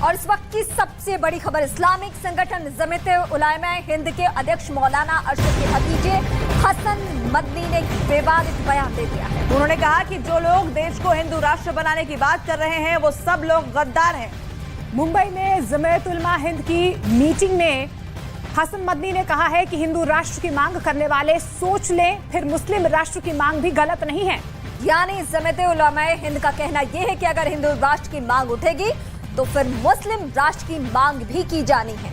और इस वक्त की सबसे बड़ी खबर, इस्लामिक संगठन जमीयत-ए-उलमा-ए-हिंद के अध्यक्ष मौलाना अरशद के भतीजे हसन मदनी ने विवादित बयान दे दिया है। उन्होंने कहा कि जो लोग देश को हिंदू राष्ट्र बनाने की बात कर रहे हैं वो सब लोग गद्दार हैं। मुंबई में जमीयत-उलमा-ए-हिंद की मीटिंग में हसन मदनी ने कहा है कि हिंदू राष्ट्र की मांग करने वाले सोच लें, फिर मुस्लिम राष्ट्र की मांग भी गलत नहीं है। यानी जमीयत-ए-उलमा-ए-हिंद का कहना यह है कि अगर हिंदू राष्ट्र की मांग उठेगी तो फिर मुस्लिम राष्ट्र की मांग भी की जानी है।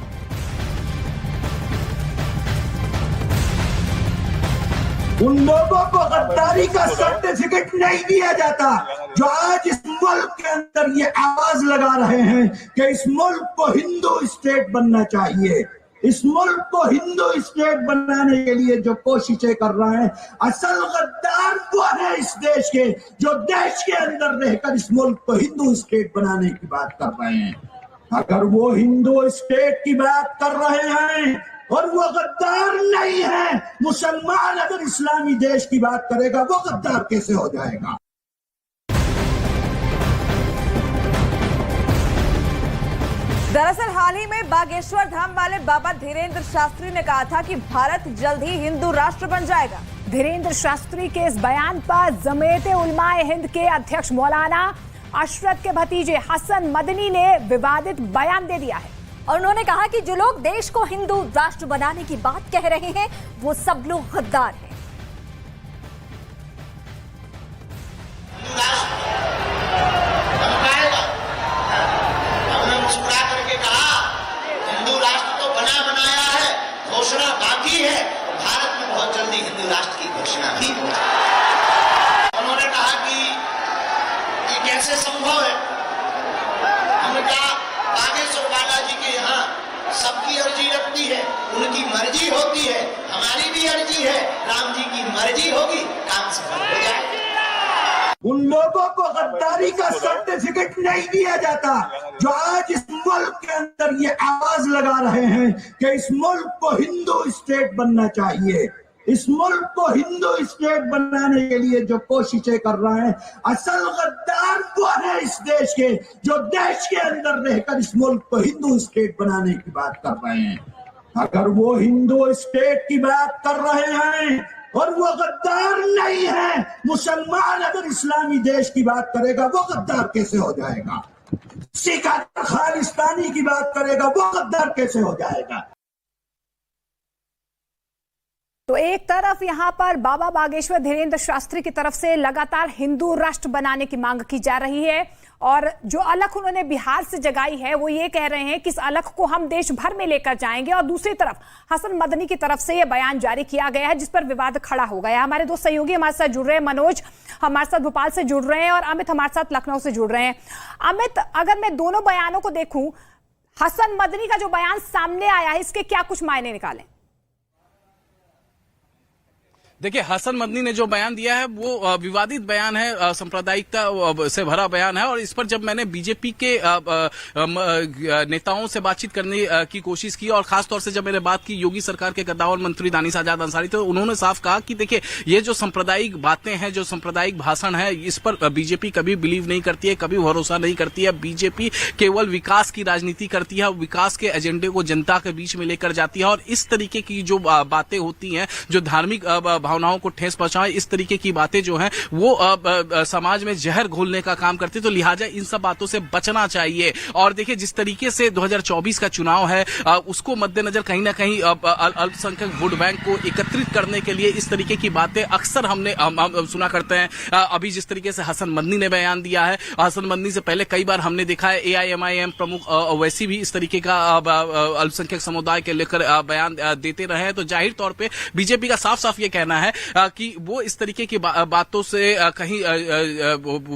उन लोगों को गद्दारी का सर्टिफिकेट नहीं दिया जाता जो आज इस मुल्क के अंदर ये आवाज लगा रहे हैं कि इस मुल्क को हिंदू स्टेट बनना चाहिए। इस मुल्क को हिंदू स्टेट बनाने के लिए जो कोशिशें कर रहे हैं, असल गद्दार वो है इस देश के, जो देश के अंदर रहकर इस मुल्क को हिंदू स्टेट बनाने की बात कर रहे हैं। अगर वो हिंदू स्टेट की बात कर रहे हैं और वो गद्दार नहीं है, मुसलमान अगर इस्लामी देश की बात करेगा वो गद्दार कैसे हो जाएगा? दरअसल हाल ही में बागेश्वर धाम वाले बाबा धीरेन्द्र शास्त्री ने कहा था कि भारत जल्द ही हिंदू राष्ट्र बन जाएगा। धीरेन्द्र शास्त्री के इस बयान पर जमीयत-ए-उलमा-ए-हिंद के अध्यक्ष मौलाना अशरफ के भतीजे हसन मदनी ने विवादित बयान दे दिया है और उन्होंने कहा कि जो लोग देश को हिंदू राष्ट्र बनाने की बात कह रहे हैं वो सब लोग गद्दार हैं। घोषणा बाकी है, भारत में बहुत जल्दी हिंदू राष्ट्र की घोषणा भी होगी। उन्होंने कहा कि ये कैसे संभव है। हमने कहा बागेश्वर बालाजी के यहाँ सबकी अर्जी लगती है, उनकी मर्जी होती है, हमारी भी अर्जी है, राम जी की मर्जी होगी, काम सफल हो जाएगा। उन लोगों को गद्दारी का सर्टिफिकेट नहीं दिया जाता जो आज इस मुल्क के अंदर ये आवाज लगा रहे हैं कि इस मुल्क को हिंदू स्टेट बनना चाहिए। इस मुल्क को हिंदू स्टेट बनाने के लिए जो कोशिशें कर रहे हैं, असल गद्दार वो है इस देश के, जो देश के अंदर रहकर इस मुल्क को हिंदू स्टेट बनाने की बात कर रहे हैं। अगर वो हिंदू स्टेट की बात कर रहे हैं और वो गद्दार नहीं है, मुसलमान अगर इस्लामी देश की बात करेगा वो गद्दार कैसे हो जाएगा? सिख अगर खालिस्तानी की बात करेगा वो गद्दार कैसे हो जाएगा? तो एक तरफ यहाँ पर बाबा बागेश्वर धीरेन्द्र शास्त्री की तरफ से लगातार हिंदू राष्ट्र बनाने की मांग की जा रही है और जो अलख उन्होंने बिहार से जगाई है वो ये कह रहे हैं कि इस अलख को हम देश भर में लेकर जाएंगे। और दूसरी तरफ हसन मदनी की तरफ से ये बयान जारी किया गया है जिस पर विवाद खड़ा हो गया। हमारे दो सहयोगी हमारे साथ जुड़ रहे हैं, मनोज हमारे साथ भोपाल से जुड़ रहे हैं और अमित हमारे साथ लखनऊ से जुड़ रहे हैं। अमित, अगर मैं दोनों बयानों को देखूं, हसन मदनी का जो बयान सामने आया है इसके क्या कुछ मायने निकाले? देखिए, हसन मदनी ने जो बयान दिया है वो विवादित बयान है, सांप्रदायिकता से भरा बयान है और इस पर जब मैंने बीजेपी के नेताओं से बातचीत करने की कोशिश की और खासतौर से जब मैंने बात की योगी सरकार के कद्दावर मंत्री दानिश आजाद अंसारी, तो उन्होंने साफ कहा कि देखिए ये जो सांप्रदायिक बातें हैं, जो सांप्रदायिक भाषण है, इस पर बीजेपी कभी बिलीव नहीं करती है, कभी भरोसा नहीं करती है। बीजेपी केवल विकास की राजनीति करती है, विकास के एजेंडे को जनता के बीच में लेकर जाती है और इस तरीके की जो बातें होती हैं, जो धार्मिक भावनाओं को ठेस पहुंचाए, इस तरीके की बातें जो हैं वो समाज में जहर घोलने का काम करती है। तो लिहाजा इन सब बातों से बचना चाहिए। और देखिए जिस तरीके से 2024 का चुनाव है उसको मद्देनजर कहीं ना कहीं अल्पसंख्यक वोट बैंक को एकत्रित करने के लिए इस तरीके की बातें अक्सर हमने सुना करते हैं। अभी जिस तरीके से हसन मदनी ने बयान दिया है, हसन मदनी से पहले कई बार हमने देखा है AIMIM प्रमुख वैसी भी इस तरीके का अल्पसंख्यक समुदाय के लेकर बयान देते रहे हैं। तो जाहिर तौर पर बीजेपी का साफ साफ ये कहना है कि वो इस तरीके की बातों से कहीं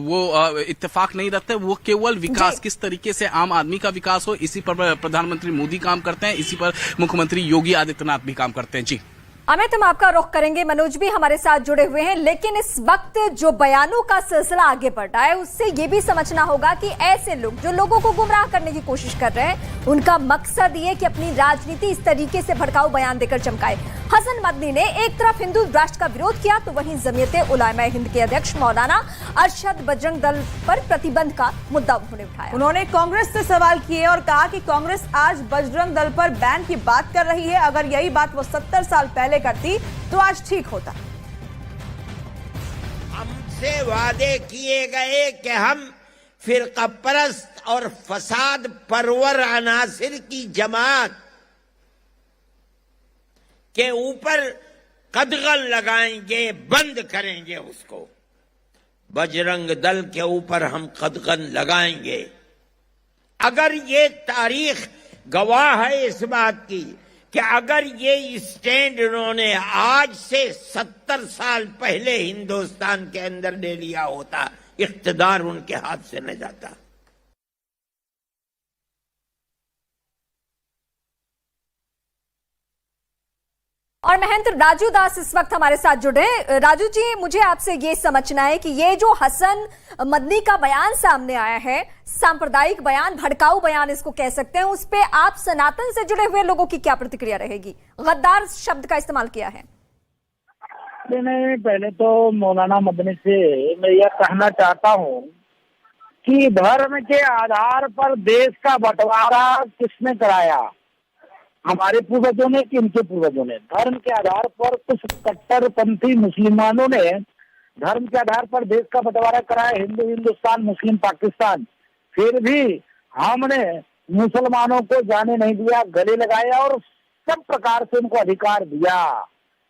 वो इत्तेफाक नहीं रखते। वो केवल विकास, किस तरीके से आम आदमी का विकास हो, इसी पर प्रधानमंत्री मोदी काम करते हैं, इसी पर मुख्यमंत्री योगी आदित्यनाथ भी काम करते हैं। जी अमित, हम आपका रुख करेंगे, मनोज भी हमारे साथ जुड़े हुए हैं, लेकिन इस वक्त जो बयानों का सिलसिला आगे बढ़ रहा है उससे ये भी समझना होगा कि ऐसे लोग जो लोगों को गुमराह करने की कोशिश कर रहे हैं उनका मकसद ये कि अपनी राजनीति इस तरीके से भड़काऊ बयान देकर चमकाए। हसन मदनी ने एक तरफ हिंदू राष्ट्र का विरोध किया तो वहीं जमीयत उलमा हिंद के अध्यक्ष मौलाना अरशद बजरंग दल पर प्रतिबंध का मुद्दा उन्होंने उठाया। उन्होंने कांग्रेस से सवाल किए और कहा कि कांग्रेस आज बजरंग दल पर बैन की बात कर रही है। अगर यही बात वो 70 साल पहले करती तो आज ठीक होता। हमसे वादे किए गए कि हम फिरका परस्त और फसाद परवर अनासिर की जमात के ऊपर कदगन लगाएंगे, बंद करेंगे उसको। बजरंग दल के ऊपर हम कदगन लगाएंगे। अगर ये तारीख गवाह है इस बात की कि अगर ये स्टैंड इन्होंने आज से 70 साल पहले हिंदुस्तान के अंदर ले लिया होता, इख्तिदार उनके हाथ से न जाता। और महंत राजू दास इस वक्त हमारे साथ जुड़े। राजू जी, मुझे आपसे ये समझना है कि ये जो हसन मदनी का बयान सामने आया है, सांप्रदायिक बयान, भड़काऊ बयान इसको कह सकते हैं, उस पे आप सनातन से जुड़े हुए लोगों की क्या प्रतिक्रिया रहेगी? गद्दार शब्द का इस्तेमाल किया है। मैंने पहले तो मौलाना मदनी से मैं यह कहना चाहता हूँ कि धर्म के आधार पर देश का बंटवारा किसने कराया? हमारे पूर्वजों ने कि इनके पूर्वजों ने? धर्म के आधार पर कुछ कट्टरपंथी मुसलमानों ने धर्म के आधार पर देश का बंटवारा कराया, हिंदू हिंदुस्तान, मुस्लिम पाकिस्तान। फिर भी हमने मुसलमानों को जाने नहीं दिया, गले लगाया और सब प्रकार से उनको अधिकार दिया।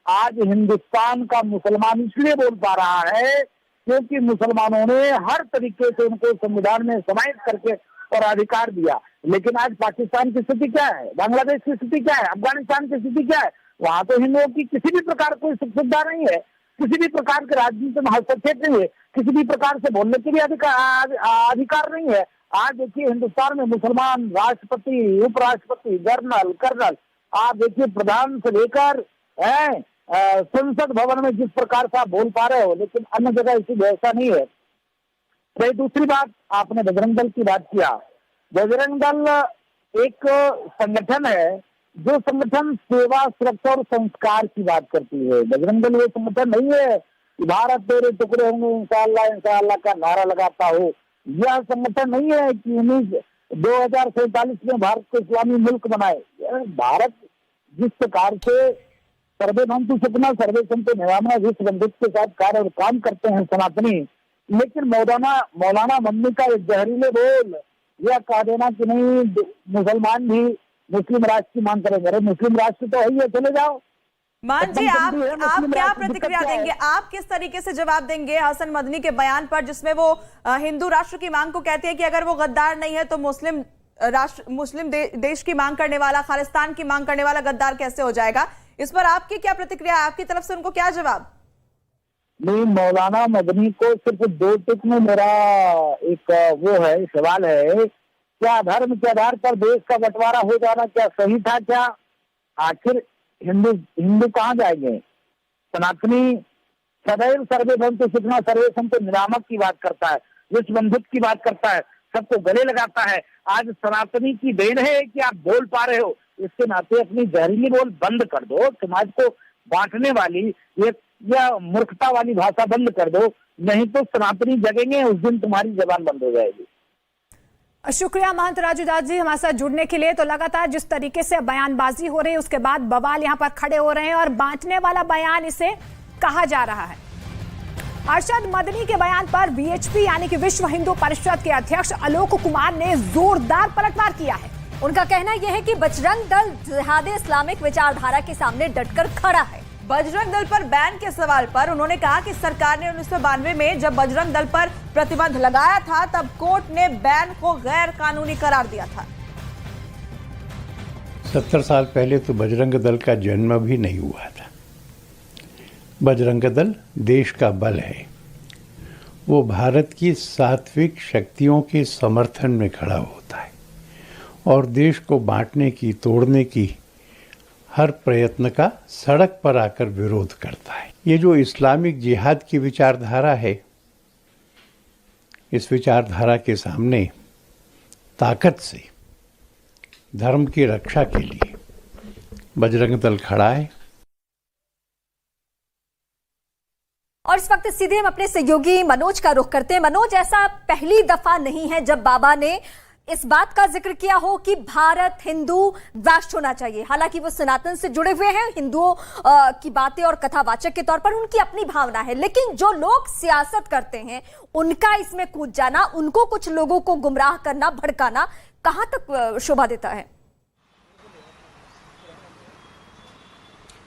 आज हिंदुस्तान का मुसलमान इसलिए बोल पा रहा है क्योंकि मुसलमानों ने हर तरीके से उनको संविधान में समाहित करके और अधिकार दिया। लेकिन आज पाकिस्तान की स्थिति क्या है, बांग्लादेश की स्थिति क्या है, अफगानिस्तान की स्थिति क्या है? वहां तो हिंदुओं की किसी भी प्रकार कोई सुविधा नहीं है, किसी भी प्रकार के राजनीति में हस्तक्षेप नहीं है, किसी भी प्रकार से बोलने के भी अधिकार नहीं है। आज देखिए हिंदुस्तान में मुसलमान राष्ट्रपति, उपराष्ट्रपति, जनरल, कर्नल, आप देखिए प्रधान से लेकर संसद भवन में जिस प्रकार से आप बोल पा रहे हो, लेकिन अन्य जगह ऐसी व्यवस्था नहीं है। तो दूसरी बात, आपने बजरंग दल की बात किया। बजरंग दल एक संगठन है जो संगठन सेवा, सुरक्षा और संस्कार की बात करती है। बजरंग दल ये संगठन नहीं है कि भारत तेरे टुकड़े होंगे इंशाअल्लाह इंशाअल्लाह का नारा लगाता हो। यह संगठन नहीं है कि 2047 में भारत को इस्लामी मुल्क बनाए। भारत जिस प्रकार से सर्वे भवन्तु सुखिनः सर्वे सन्तु निरामया विश्व बंधुत्व के साथ कार्य और काम करते हैं सनातनी, लेकिन मौलाना मदनी का एक जहरीले बोल यह कह देना कि नहीं मुसलमान भी मुस्लिम राष्ट्र की मांग करेंगे। अरे मुस्लिम राष्ट्र तो है, चले जाओ। मान जी, आप क्या प्रतिक्रिया देंगे? आप किस तरीके से जवाब देंगे हसन मदनी के बयान पर, जिसमें वो हिंदू राष्ट्र की मांग को कहते हैं कि अगर वो गद्दार नहीं है तो मुस्लिम देश की मांग करने वाला, खालिस्तान की मांग करने वाला गद्दार कैसे हो जाएगा? इस पर आपकी क्या प्रतिक्रिया है? आपकी तरफ से उनको क्या जवाब? नहीं, मौलाना मदनी को सिर्फ 2 टिक में मेरा एक वो है सवाल है, क्या धर्म के आधार पर देश का बंटवारा हो जाना क्या सही था? क्या आखिर हिंदू कहाँ जाएंगे? सनातनी सदैव सर्वे भवन्तु सुखिनः सर्वे सन्तु निरामक की बात करता है, विश्व बंधुत्व की बात करता है, सबको गले लगाता है। आज सनातनी की देन है कि आप बोल पा रहे हो, इसके नाते अपनी जहरीली बोल बंद कर दो, समाज को बांटने वाली या मूर्खता वाली भाषा बंद कर दो, नहीं तो सनातनी जगेंगे, उस दिन तुम्हारी जबान बंद हो जाएगी। शुक्रिया महंत राजू दास जी हमारे साथ जुड़ने के लिए। तो लगातार जिस तरीके से बयानबाजी हो रही है उसके बाद बवाल यहाँ पर खड़े हो रहे हैं और बांटने वाला बयान इसे कहा जा रहा है। अरशद मदनी के बयान पर वीएचपी यानी कि विश्व हिंदू परिषद के अध्यक्ष आलोक कुमार ने जोरदार पलटवार किया है। उनका कहना यह है कि बजरंग दल जिहाद इस्लामिक विचारधारा के सामने डटकर खड़ा है। बजरंग दल पर बैन के सवाल पर उन्होंने कहा कि सरकार ने 1992 में जब बजरंग दल पर प्रतिबंध लगाया था तब कोर्ट ने बैन को गैर कानूनी करार दिया था। 70 साल पहले तो बजरंग दल का जन्म भी नहीं हुआ था। बजरंग दल देश का बल है, वो भारत की सात्विक शक्तियों के समर्थन में खड़ा होता है और देश को बांटने की, तोड़ने की हर प्रयत्न का सड़क पर आकर विरोध करता है। ये जो इस्लामिक जिहाद की विचारधारा है, इस विचारधारा के सामने ताकत से धर्म की रक्षा के लिए बजरंग दल खड़ा है। और इस वक्त सीधे हम अपने सहयोगी मनोज का रुख करते हैं। मनोज, ऐसा पहली दफा नहीं है जब बाबा ने इस बात का जिक्र किया हो कि भारत हिंदू राष्ट्र होना चाहिए। हालांकि वो सनातन से जुड़े हुए हैं, हिंदुओं की बातें और कथावाचक के तौर पर उनकी अपनी भावना है, लेकिन जो लोग सियासत करते हैं उनका इसमें कूद जाना, उनको कुछ लोगों को गुमराह करना, भड़काना कहां तक शोभा देता है?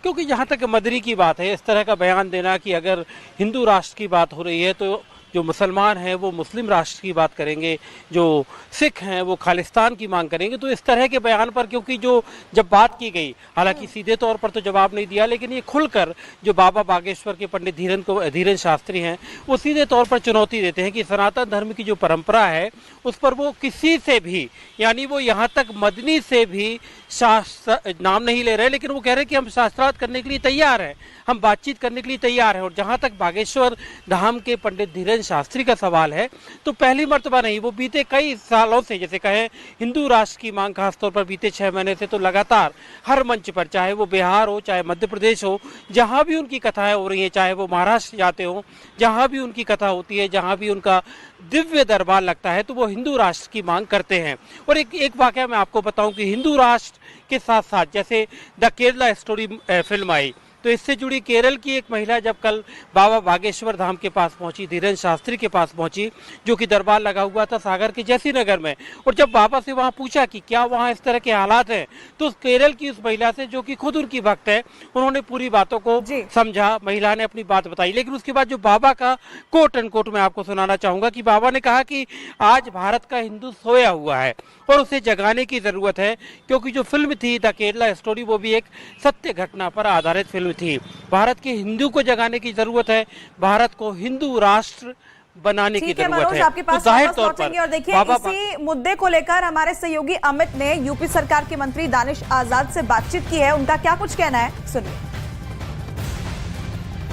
क्योंकि जहाँ तक मदनी की बात है, इस तरह का बयान देना कि अगर हिंदू राष्ट्र की बात हो रही है तो जो मुसलमान हैं वो मुस्लिम राष्ट्र की बात करेंगे, जो सिख हैं वो खालिस्तान की मांग करेंगे, तो इस तरह के बयान पर क्योंकि जो जब बात की गई, हालांकि सीधे तौर पर तो जवाब नहीं दिया, लेकिन ये खुलकर जो बाबा बागेश्वर के पंडित धीरेन्द्र शास्त्री हैं वो सीधे तौर पर चुनौती देते हैं कि सनातन धर्म की जो परंपरा है उस पर वो किसी से भी, यानी वो यहाँ तक मदनी से भी शास्त्र नाम नहीं ले रहे, लेकिन वो कह रहे हैं कि हम शास्त्रार्थ करने के लिए तैयार हैं, हम बातचीत करने के लिए तैयार हैं। और जहाँ तक बागेश्वर धाम के पंडित धीरेन्द्र शास्त्री का सवाल है तो पहली मर्तबा नहीं, वो बीते कई सालों से, जैसे कहें हिंदू राष्ट्र की मांग खासतौर पर बीते 6 महीने से तो लगातार हर मंच पर, चाहे वो बिहार हो चाहे मध्य प्रदेश हो, जहाँ भी उनकी कथाएं हो रही हैं, चाहे वो महाराष्ट्र जाते हो, जहाँ भी उनकी कथा होती है, जहाँ भी उनका दिव्य दरबार लगता है तो वो हिंदू राष्ट्र की मांग करते हैं। और एक वाकया मैं आपको बताऊं कि हिंदू राष्ट्र के साथ साथ जैसे द केरला स्टोरी फिल्म आई, तो इससे जुड़ी केरल की एक महिला जब कल बाबा बागेश्वर धाम के पास पहुंची, धीरेन्द्र शास्त्री के पास पहुंची, जो कि दरबार लगा हुआ था सागर के जैसी नगर में, और जब बाबा से वहां पूछा कि क्या वहां इस तरह के हालात हैं, तो उस केरल की उस महिला से, जो कि खुद उनकी भक्त है, उन्होंने पूरी बातों को समझा, महिला ने अपनी बात बताई। लेकिन उसके बाद जो बाबा का कोट एंड कोट मैं आपको सुनाना चाहूंगा कि बाबा ने कहा कि आज भारत का हिंदू सोया हुआ है और उसे जगाने की जरूरत है, क्योंकि जो फिल्म थी द केरला स्टोरी वो भी एक सत्य घटना पर आधारित फिल्म थी। भारत के हिंदू को जगाने की जरूरत है, भारत को हिंदू राष्ट्र बनाने की जरूरत है। आपके पास तो जाहिर तौर पर और देखिए इसी मुद्दे को लेकर हमारे सहयोगी अमित ने यूपी सरकार के मंत्री दानिश आजाद से बातचीत की है, उनका क्या कुछ कहना है सुनिए।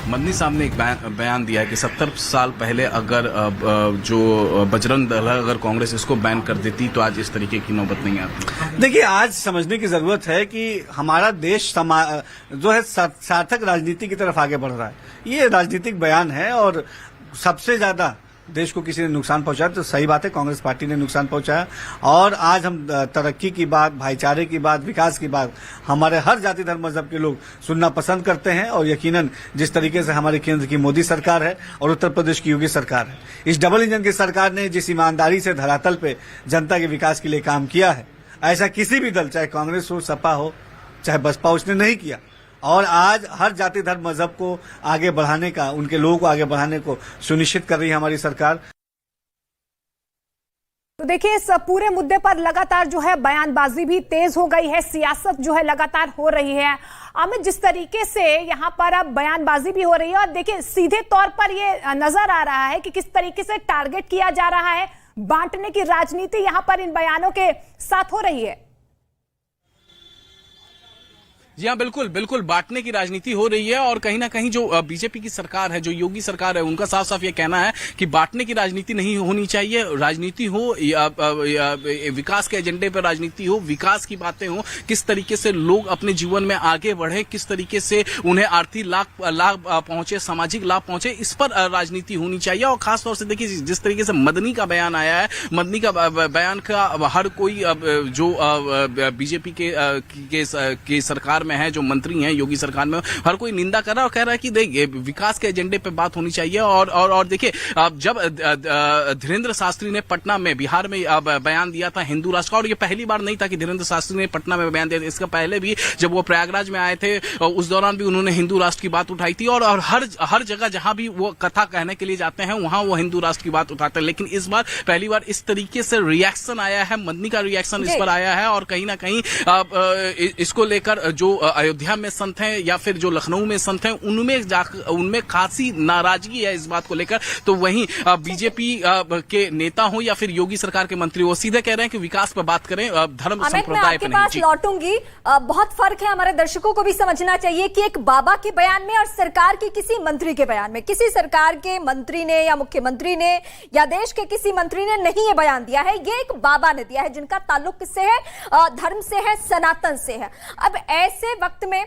मदनी साहब ने एक बयान दिया है कि 70 साल पहले अगर जो बजरंग दल है, अगर कांग्रेस इसको बैन कर देती तो आज इस तरीके की नौबत नहीं आती। देखिए, आज समझने की जरूरत है कि हमारा देश जो है सार्थक राजनीति की तरफ आगे बढ़ रहा है। ये राजनीतिक बयान है और सबसे ज्यादा देश को किसी ने नुकसान पहुंचाया तो सही बात है, कांग्रेस पार्टी ने नुकसान पहुंचाया। और आज हम तरक्की की बात, भाईचारे की बात, विकास की बात हमारे हर जाति धर्म मजहब के लोग सुनना पसंद करते हैं। और यकीनन जिस तरीके से हमारे केंद्र की मोदी सरकार है और उत्तर प्रदेश की योगी सरकार है, इस डबल इंजन की सरकार ने जिस ईमानदारी से धरातल पे जनता के विकास के लिए काम किया है, ऐसा किसी भी दल, चाहे कांग्रेस हो, सपा हो, चाहे बसपा, उसने नहीं किया। और आज हर जाति धर्म मजहब को आगे बढ़ाने का, उनके लोगों को आगे बढ़ाने को सुनिश्चित कर रही है हमारी सरकार। तो देखिए, इस पूरे मुद्दे पर लगातार जो है बयानबाजी भी तेज हो गई है, सियासत जो है लगातार हो रही है। अमित, जिस तरीके से यहाँ पर अब बयानबाजी भी हो रही है और देखिए सीधे तौर पर ये नजर आ रहा है कि किस तरीके से टारगेट किया जा रहा है, बांटने की राजनीति यहाँ पर इन बयानों के साथ हो रही है। जी हाँ, बिल्कुल बिल्कुल बांटने की राजनीति हो रही है। और कहीं ना कहीं जो बीजेपी की सरकार है, जो योगी सरकार है, उनका साफ साफ ये कहना है कि बांटने की राजनीति नहीं होनी चाहिए। राजनीति हो या विकास के एजेंडे पर राजनीति हो, विकास की बातें हो, किस तरीके से लोग अपने जीवन में आगे बढ़े, किस तरीके से उन्हें आर्थिक लाभ पहुंचे, सामाजिक लाभ पहुंचे, इस पर राजनीति होनी चाहिए। और खासतौर से देखिए जिस तरीके से मदनी का बयान आया है, मदनी का बयान का हर कोई जो बीजेपी के सरकार में है, जो मंत्री हैं योगी सरकार में, हर कोई निंदा कर रहा है और कह रहा है कि देखिए विकास के एजेंडे पे बात होनी चाहिए। और देखिए जब धीरेन्द्र शास्त्री ने पटना में, बिहार में बयान दिया था हिंदू राष्ट्र का, और ये पहली बार नहीं था कि धीरेन्द्र शास्त्री ने पटना में बयान दिया था, इसका पहले भी जब वो प्रयागराज में आए थे उस दौरान भी उन्होंने हिंदू राष्ट्र की बात उठाई थी। और हर जगह जहां भी वो कथा कहने के लिए जाते हैं वहां वो हिंदू राष्ट्र की बात उठाते हैं। लेकिन इस बार पहली बार इस तरीके से रिएक्शन आया है, मदनी का रिएक्शन इस पर आया है। और कहीं ना कहीं इसको लेकर जो जो अयोध्या में संत हैं या फिर जो लखनऊ में संत हैं उनमें खासी नाराजगी है इस बात को लेकर। तो वहीं बीजेपी के नेता हो या फिर योगी सरकार के मंत्री वो सीधे कह रहे हैं कि विकास पर बात करें, धर्म संप्रदाय पर नहीं। पास लौटूंगी। बहुत फर्क है, हमारे दर्शकों को भी समझना चाहिए कि एक बाबा के बयान में और सरकार की किसी मंत्री के बयान में, किसी सरकार के मंत्री ने या मुख्यमंत्री ने या देश के किसी मंत्री ने नहीं ये बयान दिया है, ये एक बाबा ने दिया है जिनका ताल्लुक किससे है? धर्म से है, सनातन से है। अब ऐसे वक्त में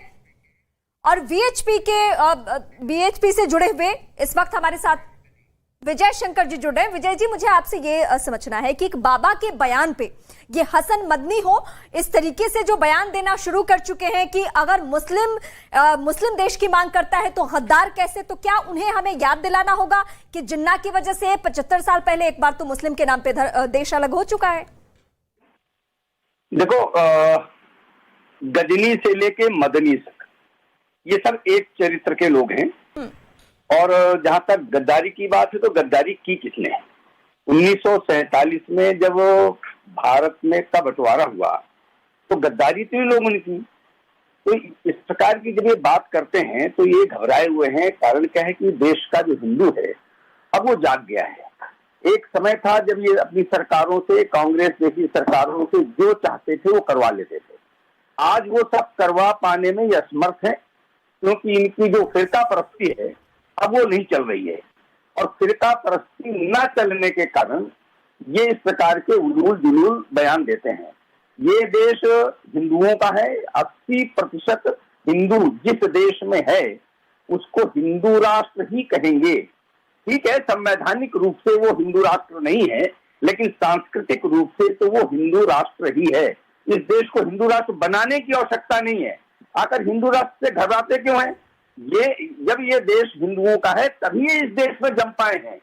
और वीएचपी से जुड़े हुए इस वक्त हमारे साथ विजय शंकर जी जुड़े। विजय जी, मुझे आपसे ये समझना है कि एक बाबा के बयान पे ये हसन मदनी हो इस तरीके से जो बयान देना शुरू कर चुके हैं कि अगर मुस्लिम देश की मांग करता है तो गद्दार कैसे, तो क्या उन्हें हमें याद दिलाना होगा कि जिन्ना की वजह से 75 साल पहले एक बार तो मुस्लिम के नाम पे देश अलग हो चुका है? देखो, गजनी से लेके मदनी तक ये सब एक चरित्र के लोग हैं। और जहां तक गद्दारी की बात है तो गद्दारी की किसने? 1947 में जब भारत में का बंटवारा हुआ तो गद्दारी तो ये लोगों ने की। तो इस प्रकार की जब ये बात करते हैं तो ये घबराए हुए हैं। कारण क्या है कि देश का जो हिंदू है अब वो जाग गया है। एक समय था जब ये अपनी सरकारों से, कांग्रेस जैसी सरकारों से जो चाहते थे वो करवा लेते थे। आज वो सब करवा पाने में ये असमर्थ है, क्योंकि इनकी जो फिरका परस्ती है अब वो नहीं चल रही है। और फिरका परस्ती न चलने के कारण ये इस प्रकार के उलूल जुलूल बयान देते हैं। ये देश हिंदुओं का है। 80% हिंदू जिस देश में है उसको हिंदू राष्ट्र ही कहेंगे। ठीक है, संवैधानिक रूप से वो हिंदू राष्ट्र नहीं है, लेकिन सांस्कृतिक रूप से तो वो हिंदू राष्ट्र ही है। इस देश को हिंदू राष्ट्र बनाने की आवश्यकता नहीं है। आखिर हिंदू राष्ट्र से घबराते क्यों हैं? जब ये देश हिंदुओं का है तभी ये इस देश में जम पाए हैं,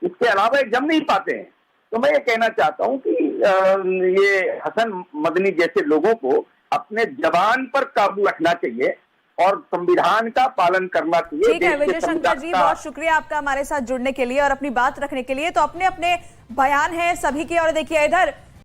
इसके अलावा ये जम नहीं पाते हैं। तो मैं ये कहना चाहता हूं कि ये हसन मदनी जैसे लोगों को अपने जबान पर काबू रखना चाहिए और संविधान का पालन करना चाहिए। ठीक है विजय शंकर जी, बहुत शुक्रिया आपका हमारे साथ जुड़ने के लिए और अपनी बात रखने के लिए। तो अपने अपने बयान हैं सभी के। और देखिए इधर